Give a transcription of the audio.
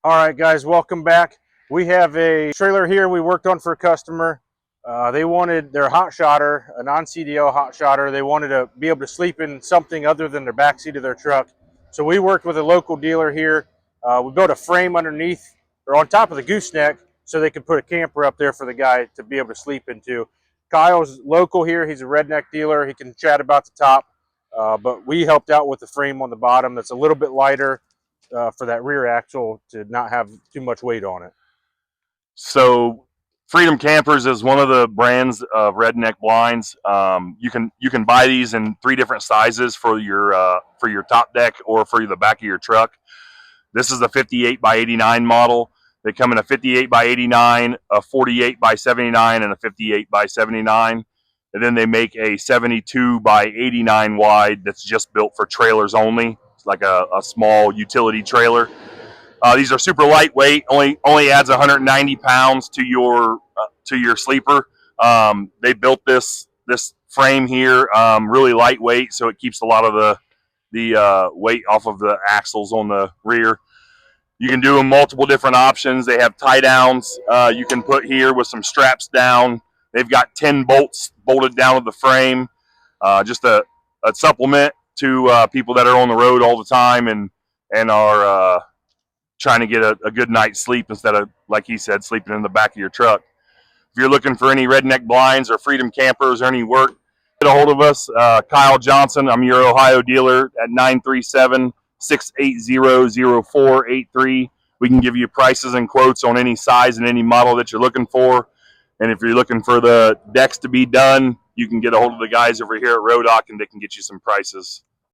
All right, guys, welcome back. We have a trailer here we worked on for a customer. They wanted their hot shotter, a non-CDL hot shotter. They wanted to be able to sleep in something other than their backseat of their truck. So we worked with a local dealer here. We built a frame underneath or on top of the gooseneck so they could put a camper up there for the guy to be able to sleep into. Kyle's local here. He's a redneck dealer. He can chat about the top, but we helped out with the frame on the bottom that's a little bit lighter for that rear axle to not have too much weight on it. So Freedom Campers is one of the brands of redneck blinds. You can buy these in 3 different sizes for your top deck or for the back of your truck. This is a 58 by 89 model. They come in a 58 by 89, a 48 by 79, and a 58 by 79. And then they make a 72 by 89 wide that's just built for trailers only. It's like a small utility trailer. These are super lightweight. Only adds 190 pounds to your sleeper. They built this frame here really lightweight, so it keeps a lot of the weight off of the axles on the rear. You can do them multiple different options. They have tie downs you can put here with some straps down. They've got 10 bolts bolted down to the frame. Just a supplement to people that are on the road all the time and are trying to get a good night's sleep instead of, like he said, sleeping in the back of your truck. If you're looking for any redneck blinds or Freedom Campers or any work, get a hold of us. Kyle Johnson, I'm your Ohio dealer at 937-680-0483. We can give you prices and quotes on any size and any model that you're looking for. And if you're looking for the decks to be done, you can get a hold of the guys over here at Rodock and they can get you some prices.